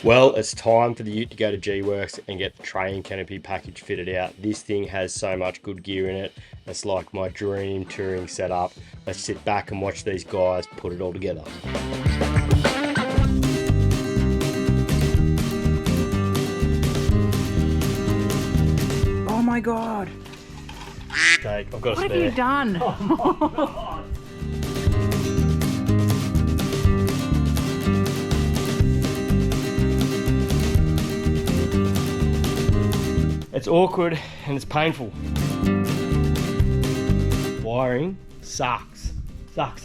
Well, it's time for the ute to go to Gworks and get the tray and canopy package fitted out. This thing has so much good gear in it. It's like my dream touring setup. Let's sit back and watch these guys put it all together. Oh my God. Okay, I've got a spare. What have you done? Oh my God. It's awkward and it's painful. Wiring sucks. Sucks.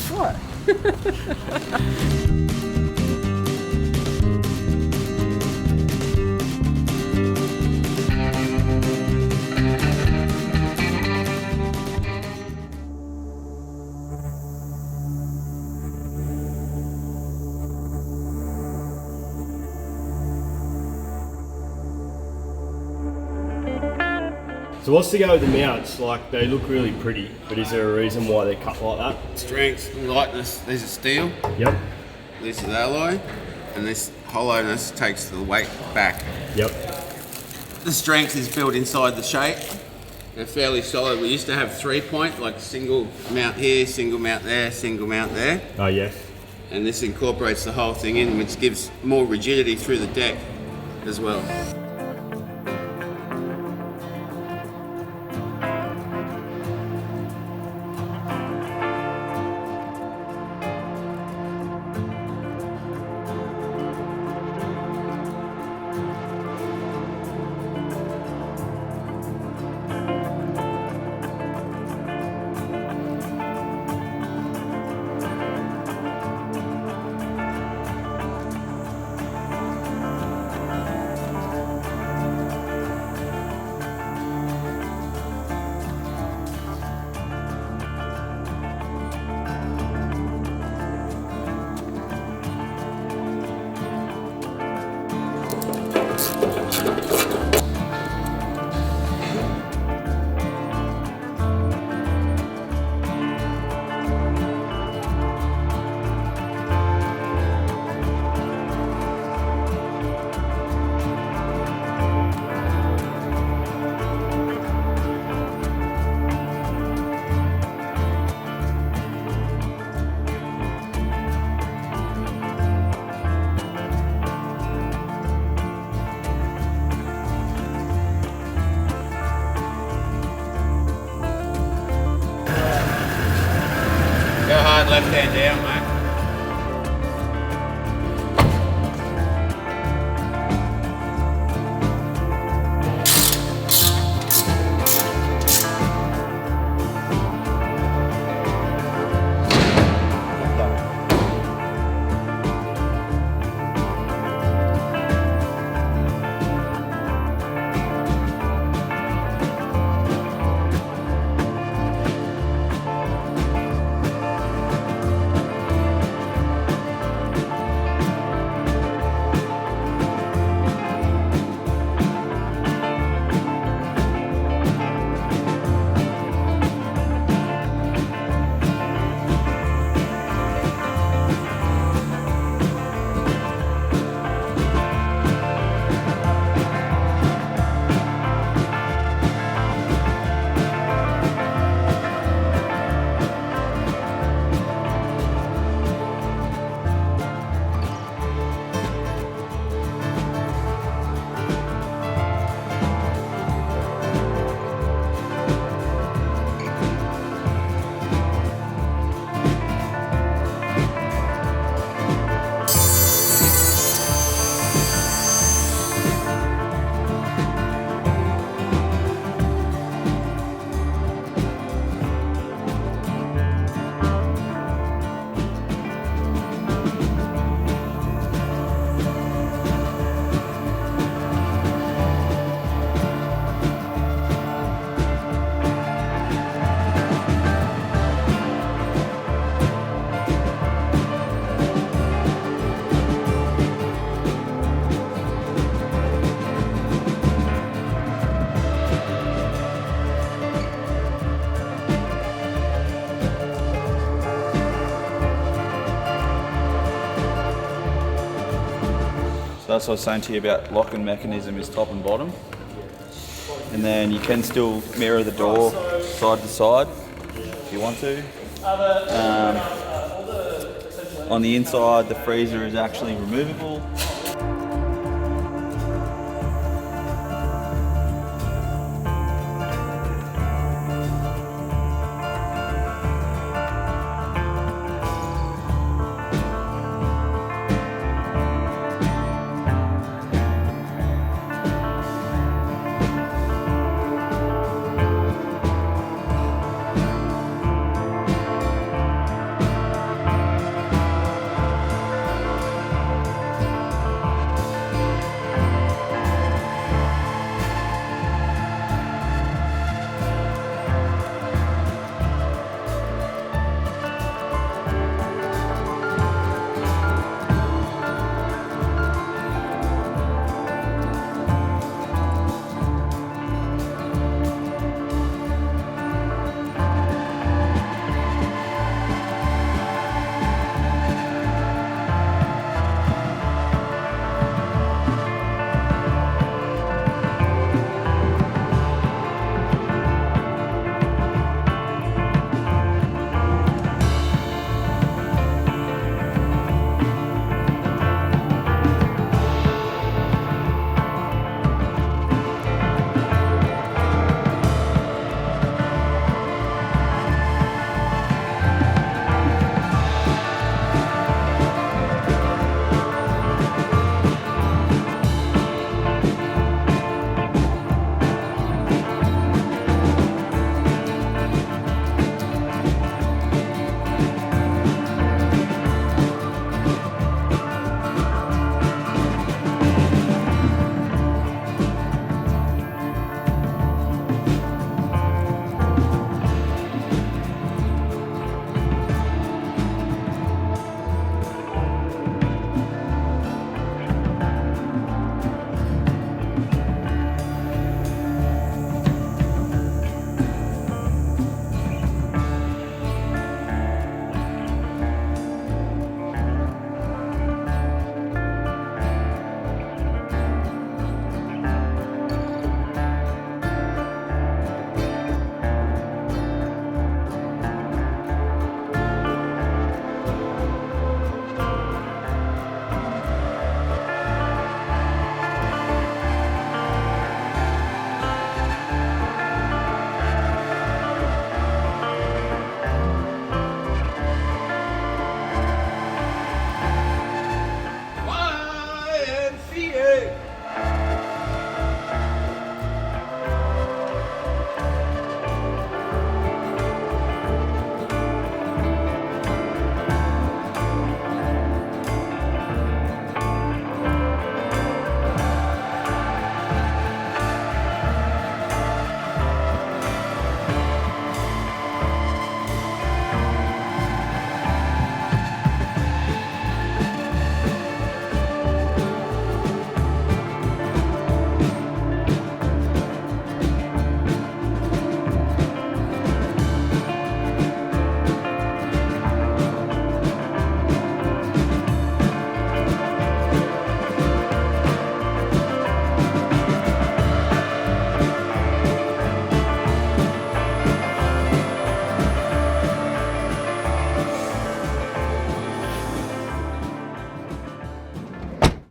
What? So what's the go with the mounts? Like, they look really pretty, but is there a reason why they're cut like that? Strength, lightness, these are steel, Yep. this is alloy, and this hollowness takes the weight back. Yep. The strength is built inside the shape. They're fairly solid. We used to have 3-point, like single mount here, single mount there, single mount there. Oh, yes. And this incorporates the whole thing in, which gives more rigidity through the deck as well. Go hard left hand down, mate. that's what I was saying to you about locking mechanism is top and bottom. And then you can still mirror the door side to side if you want to. On the inside, the freezer is actually removable.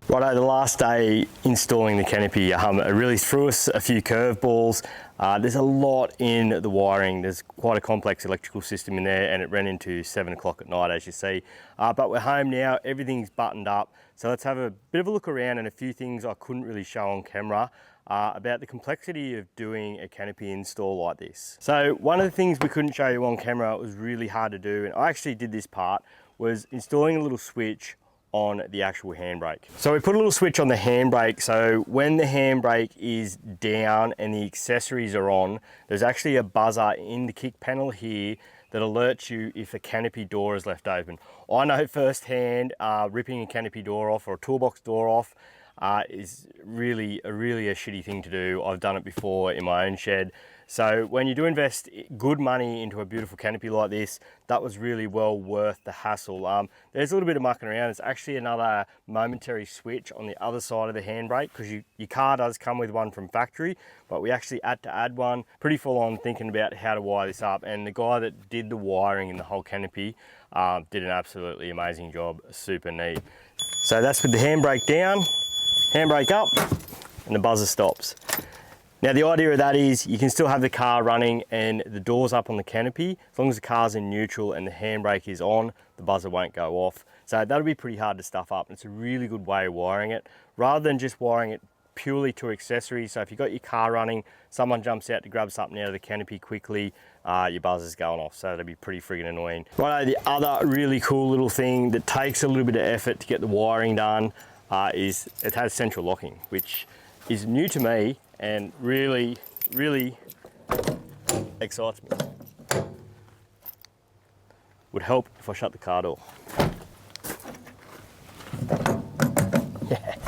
Righto, the last day installing the canopy, it really threw us a few curveballs. There's a lot in the wiring. There's quite a complex electrical system in there, and it ran into 7 o'clock at night, as you see. But we're home now, everything's buttoned up. So let's have a bit of a look around and a few things I couldn't really show on camera about the complexity of doing a canopy install like this. So one of the things we couldn't show you on camera, it was really hard to do, and I actually did this part, was installing a little switch on the actual handbrake. So we put a little switch on the handbrake, so when the handbrake is down and the accessories are on, there's actually a buzzer in the kick panel here that alerts you if a canopy door is left open. I know firsthand, ripping a canopy door off or a toolbox door off, is really a shitty thing to do. I've done it before in my own shed. So when you do invest good money into a beautiful canopy like this, that was really well worth the hassle. There's a little bit of mucking around. It's actually another momentary switch on the other side of the handbrake, because your car does come with one from factory, but we actually had to add one. Pretty full on thinking about how to wire this up, and the guy that did the wiring in the whole canopy did an absolutely amazing job. Super neat. So that's with the handbrake down, handbrake up, and the buzzer stops. Now the idea of that is you can still have the car running and the doors up on the canopy. As long as the car's in neutral and the handbrake is on, the buzzer won't go off. So that'll be pretty hard to stuff up. It's a really good way of wiring it, rather than just wiring it purely to accessories. So if you've got your car running, someone jumps out to grab something out of the canopy quickly, your buzzer's going off. So that'll be pretty friggin' annoying. Right, the other really cool little thing that takes a little bit of effort to get the wiring done is it has central locking, which is new to me and really excites me. Would help if I shut the car door. Yes.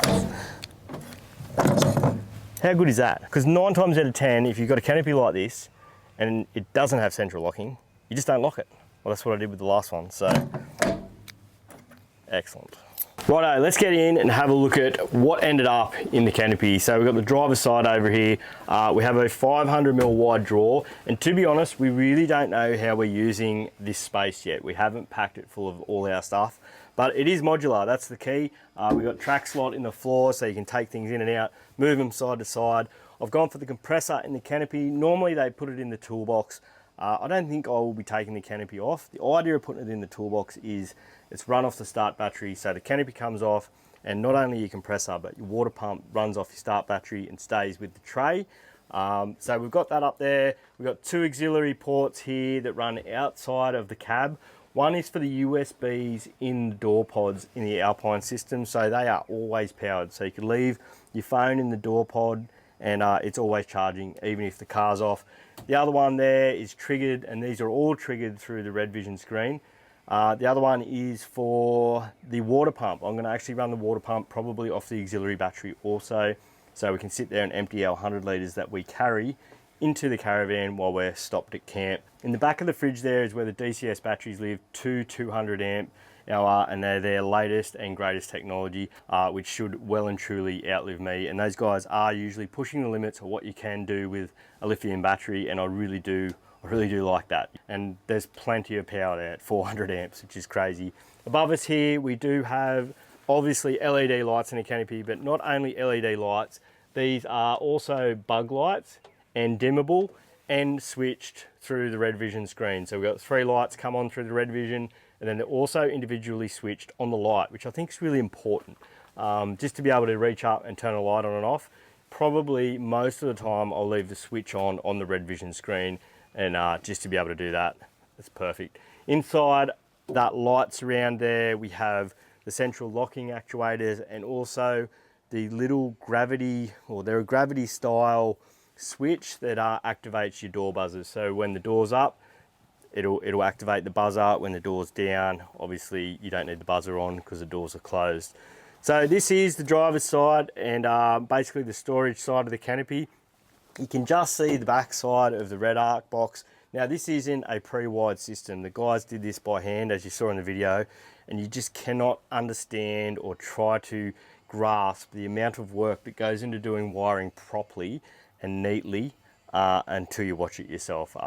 How good is that? Because 9 times out of 10, if you've got a canopy like this and it doesn't have central locking, you just don't lock it. Well, that's what I did with the last one, so excellent. Righto, let's get in and have a look at what ended up in the canopy. So we've got the driver's side over here. We have a 500mm wide drawer, and to be honest, we really don't know how we're using this space yet. We haven't packed it full of all our stuff, but it is modular, that's the key. We've got track slot in the floor so you can take things in and out, move them side to side. I've gone for the compressor in the canopy. Normally they put it in the toolbox. I don't think I will be taking the canopy off. The idea of putting it in the toolbox is it's run off the start battery, so the canopy comes off, and not only your compressor but your water pump runs off your start battery and stays with the tray. So we've got that up there. We've got 2 auxiliary ports here that run outside of the cab. One is for the USBs in the door pods in the Alpine system, so they are always powered. So you can leave your phone in the door pod and it's always charging even if the car's off. The other one there is triggered, and these are all triggered through the Red Vision screen. The other one is for the water pump. I'm going to actually run the water pump probably off the auxiliary battery also, so we can sit there and empty our 100 litres that we carry into the caravan while we're stopped at camp. In the back of the fridge there is where the DCS batteries live, 200 amp hour, and they're their latest and greatest technology, which should well and truly outlive me. And those guys are usually pushing the limits of what you can do with a lithium battery, and I really do like that. And there's plenty of power there at 400 amps, which is crazy. Above us here, we do have obviously LED lights in the canopy, but not only LED lights, these are also bug lights and dimmable and switched through the Red Vision screen. So we've got 3 lights come on through the Red Vision, and then they're also individually switched on the light, which I think is really important. Just to be able to reach up and turn a light on and off. Probably most of the time I'll leave the switch on the Red Vision screen, and just to be able to do that, that's perfect. Inside that light surround there, we have the central locking actuators and also the little gravity, or they're a gravity style switch that activates your door buzzers. So when the door's up, it'll activate the buzzer. When the door's down, obviously you don't need the buzzer on because the doors are closed. So this is the driver's side and basically the storage side of the canopy. You can just see the back side of the Red Arc box. Now this isn't a pre-wired system. The guys did this by hand, as you saw in the video, and you just cannot understand or try to grasp the amount of work that goes into doing wiring properly and neatly until you watch it yourself.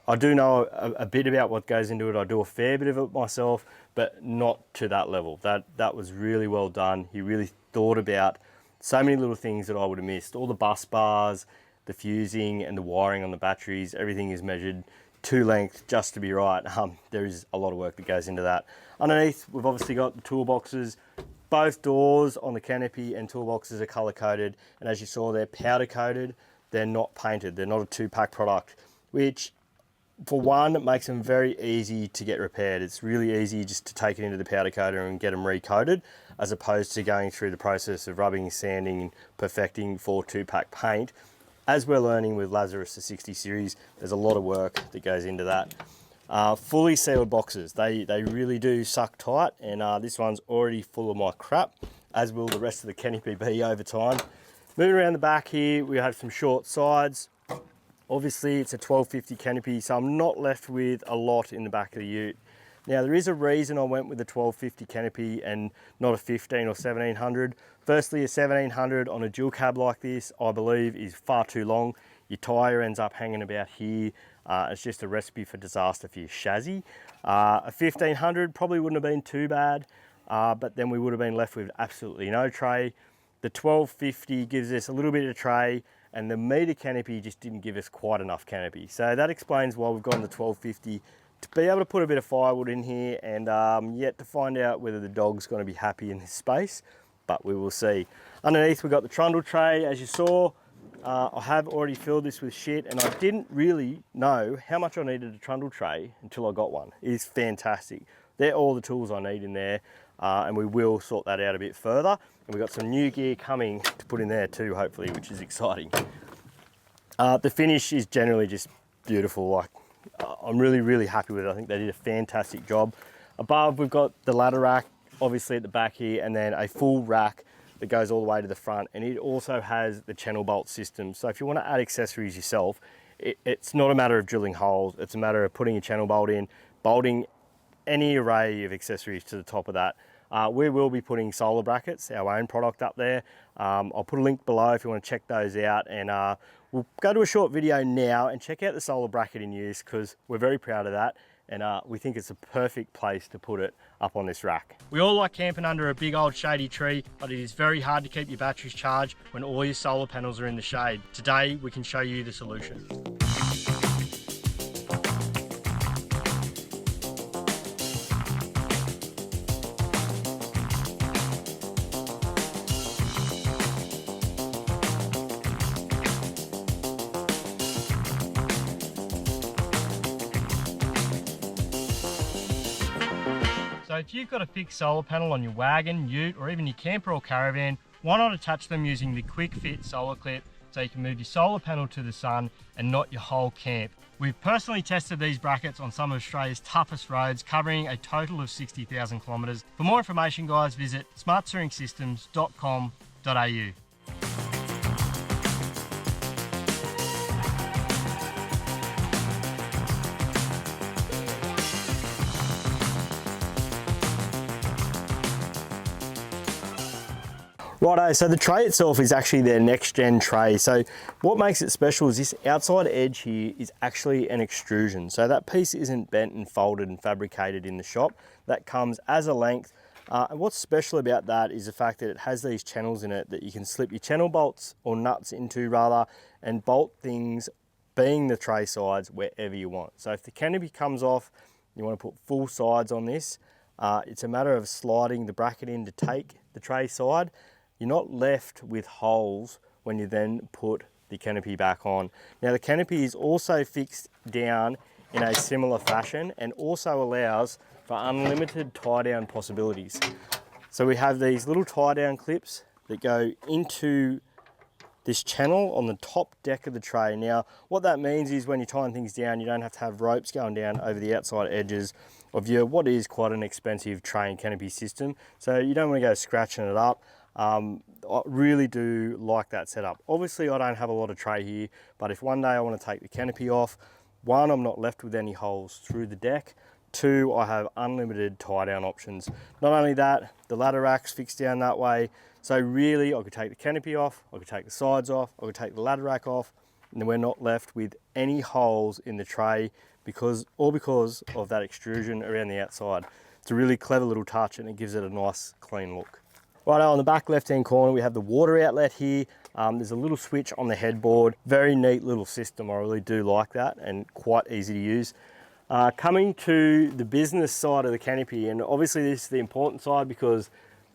I do know a bit about what goes into it. I do a fair bit of it myself, but not to that level. That was really well done. He really thought about so many little things that I would have missed. All the bus bars, the fusing and the wiring on the batteries, everything is measured to length just to be right. There is a lot of work that goes into that. Underneath, we've obviously got the toolboxes. Both doors on the canopy and toolboxes are color coded, and as you saw, they're powder coated. They're not painted. They're not a 2-pack product, which for one, it makes them very easy to get repaired. It's really easy just to take it into the powder coater and get them recoated, as opposed to going through the process of rubbing, sanding, and perfecting for 2-pack paint. As we're learning with Lazarus, the 60 series, there's a lot of work that goes into that. Fully sealed boxes. They really do suck tight, and this one's already full of my crap. as will the rest of the Canopy be over time. Moving around the back here, we have some short sides. Obviously it's a 1250 Canopy, so I'm not left with a lot in the back of the ute. Now there is a reason I went with the 1250 Canopy and not a 15 or 1700. Firstly, a 1700 on a dual cab like this, I believe, is far too long. Your tyre ends up hanging about here. It's just a recipe for disaster for your chassis. A 1500 probably wouldn't have been too bad, but then we would have been left with absolutely no tray. The 1250 gives us a little bit of tray, and the meter Canopy just didn't give us quite enough canopy. So that explains why we've gone the 1250 to be able to put a bit of firewood in here, and yet to find out whether the dog's going to be happy in this space, but we will see. Underneath we've got the Trundle tray, as you saw. I have already filled this with shit, and I didn't really know how much I needed a Trundle tray until I got one. It is fantastic. They're all the tools I need in there, and we will sort that out a bit further. And we've got some new gear coming to put in there too, hopefully, which is exciting. The finish is generally just beautiful. Like, I'm really happy with it. I think they did a fantastic job. Above, we've got the ladder rack, obviously at the back here, and then a full rack that goes all the way to the front, and it also has the channel bolt system. So if you want to add accessories yourself, it's not a matter of drilling holes, it's a matter of putting a channel bolt in, bolting any array of accessories to the top of that. We will be putting solar brackets, our own product, up there. I'll put a link below if you want to check those out, and we'll go to a short video now and check out the solar bracket in use, because we're very proud of that, and we think it's a perfect place to put it up on this rack. We all like camping under a big old shady tree, but it is very hard to keep your batteries charged when all your solar panels are in the shade. Today we can show you the solution. So if you've got a fixed solar panel on your wagon, ute, or even your camper or caravan, why not attach them using the quick fit solar clip so you can move your solar panel to the sun and not your whole camp. We've personally tested these brackets on some of Australia's toughest roads, covering a total of 60,000 kilometres. For more information, guys, visit smarttouringsystems.com.au. Righto, so the tray itself is actually their NextGen tray. So what makes it special is this outside edge here is actually an extrusion. So that piece isn't bent and folded and fabricated in the shop. That comes as a length. And what's special about that is the fact that it has these channels in it that you can slip your channel bolts or nuts into rather, and bolt things, being the tray sides, wherever you want. So if the canopy comes off, you want to put full sides on this, it's a matter of sliding the bracket in to take the tray side. You're not left with holes when you then put the canopy back on. Now the canopy is also fixed down in a similar fashion and also allows for unlimited tie down possibilities. So we have these little tie down clips that go into this channel on the top deck of the tray. Now what that means is when you're tying things down, you don't have to have ropes going down over the outside edges of your what is quite an expensive tray and canopy system. So you don't want to go scratching it up. I really do like that setup. Obviously I don't have a lot of tray here, but if one day I want to take the canopy off, one, I'm not left with any holes through the deck. Two, I have unlimited tie down options. Not only that, the ladder rack's fixed down that way. So really I could take the canopy off, I could take the sides off, I could take the ladder rack off, and then we're not left with any holes in the tray because of that extrusion around the outside. It's a really clever little touch and it gives it a nice clean look. Right, on the back left hand corner we have the water outlet here. There's a little switch on the headboard. Very neat little system, I really do like that, and quite easy to use. Coming to the business side of the canopy, and obviously this is the important side because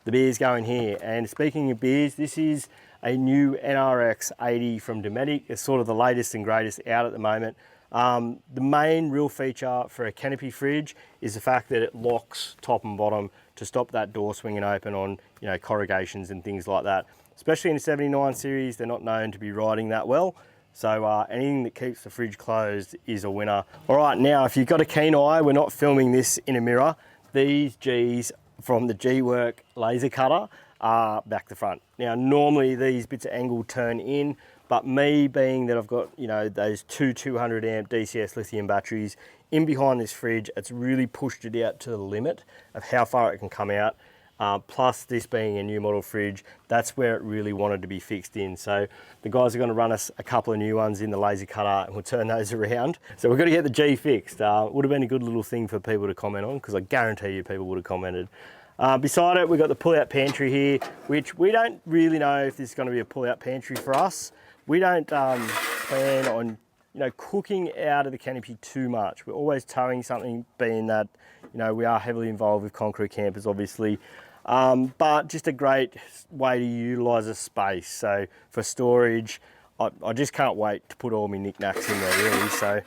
the beers go in here. And speaking of beers, this is a new NRX 80 from Dometic. It's sort of the latest and greatest out at the moment. The main real feature for a canopy fridge is the fact that it locks top and bottom to stop that door swinging open on, you know, corrugations and things like that. Especially in the 79 series, they're not known to be riding that well. So anything that keeps the fridge closed is a winner. All right, now if you've got a keen eye, we're not filming this in a mirror. These G's from the Gworks laser cutter are back to front. Now, normally these bits of angle turn in, but me being that I've got, you know, those two 200 amp DCS lithium batteries in behind this fridge, it's really pushed it out to the limit of how far it can come out. Plus this being a new model fridge, that's where it really wanted to be fixed in. So the guys are going to run us a couple of new ones in the laser cutter and we'll turn those around. So we've got to get the G fixed. Would have been a good little thing for people to comment on, because I guarantee you people would have commented. Beside it, we've got the pull-out pantry here, which we don't really know if this is going to be a pull-out pantry for us. We don't plan on, you know, cooking out of the Canopy too much. We're always towing something, being that, you know, we are heavily involved with concrete campers, obviously. But just a great way to utilise a space. So for storage, I just can't wait to put all my knickknacks in there, really. So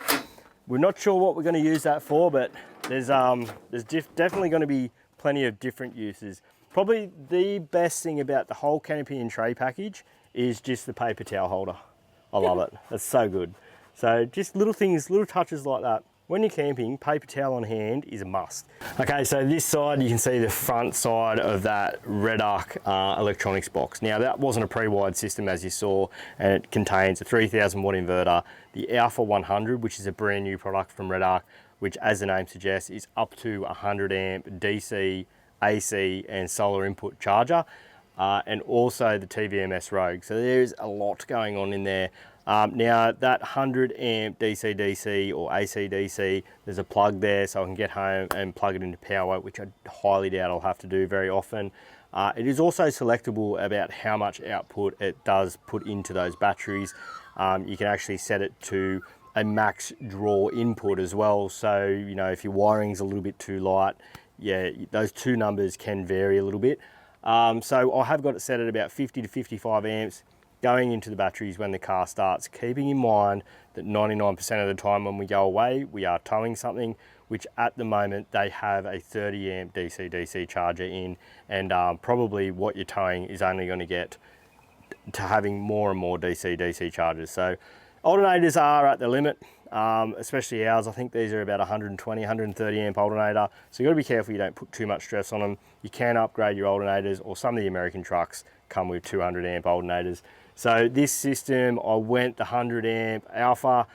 we're not sure what we're going to use that for, but there's definitely going to be plenty of different uses. Probably the best thing about the whole Canopy and tray package is just the paper towel holder. I love it. It's so good. So just little things, little touches like that. When you're camping, paper towel on hand is a must. Okay, so this side, you can see the front side of that Red Arc electronics box. Now that wasn't a pre-wired system, as you saw, and it contains a 3000 watt inverter, the Alpha 100, which is a brand new product from Red Arc, which, as the name suggests, is up to 100 amp DC, AC and solar input charger, and also the TVMS Rogue. So there's a lot going on in there. Now that 100 amp DC DC or AC DC, there's a plug there so I can get home and plug it into power, which I highly doubt I'll have to do very often. It is also selectable about how much output it does put into those batteries. You can actually set it to a max draw input as well. So, you know, if your wiring's a little bit too light, yeah, those two numbers can vary a little bit. So I have got it set at about 50 to 55 amps going into the batteries when the car starts, keeping in mind that 99% of the time when we go away, we are towing something, which at the moment they have a 30 amp DC-DC charger in, and probably what you're towing is only going to get to having more and more DC-DC chargers. So alternators are at the limit, especially ours. I think these are about 120, 130 amp alternator. So you've got to be careful you don't put too much stress on them. You can upgrade your alternators, or some of the American trucks come with 200 amp alternators. So this system, I went the 100 amp Alpha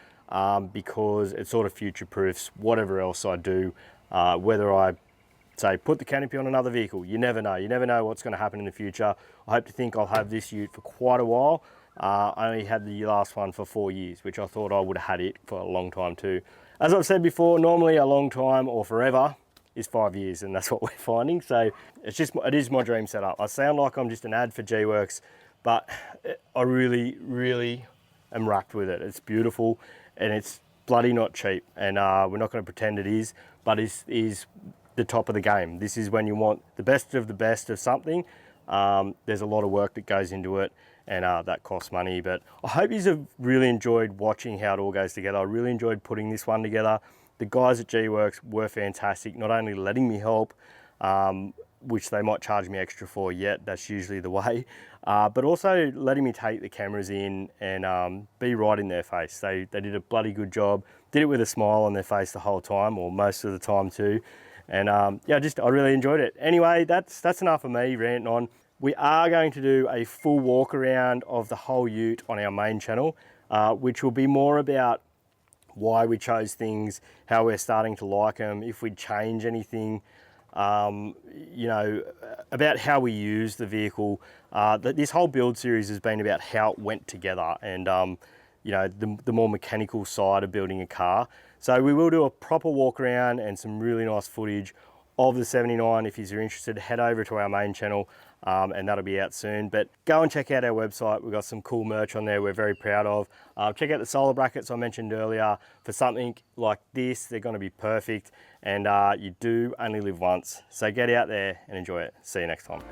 because it sort of future proofs whatever else I do, whether I say put the Canopy on another vehicle. You never know what's going to happen in the future. I hope to think I'll have this ute for quite a while. I only had the last one for 4 years, which I thought I would have had it for a long time too. As I've said before, normally a long time or forever is 5 years, and that's what we're finding. So it is my dream setup. I sound like I'm just an ad for Gworks, but I really am wrapped with it. It's beautiful and it's bloody not cheap, and we're not going to pretend it is, but it is the top of the game. This is when you want the best of something. There's a lot of work that goes into it, and that costs money, but I hope you have really enjoyed watching how it all goes together. I really enjoyed putting this one together. The guys at Gworks were fantastic, not only letting me help, which they might charge me extra for, yet that's usually the way, but also letting me take the cameras in and be right in their face. They did a bloody good job, did it with a smile on their face the whole time, or most of the time too, and yeah, I really enjoyed it. Anyway, that's enough of me ranting on. We are going to do a full walk around of the whole ute on our main channel, which will be more about why we chose things, how we're starting to like them, if we'd change anything, you know, about how we use the vehicle. This whole build series has been about how it went together, and you know, the more mechanical side of building a car. So we will do a proper walk around and some really nice footage of the 79. If you're interested, head over to our main channel, and that'll be out soon. But go and check out our website. We've got some cool merch on there we're very proud of. Check out the solar brackets I mentioned earlier. For something like this, they're going to be perfect, and you do only live once. So get out there and enjoy it. See you next time.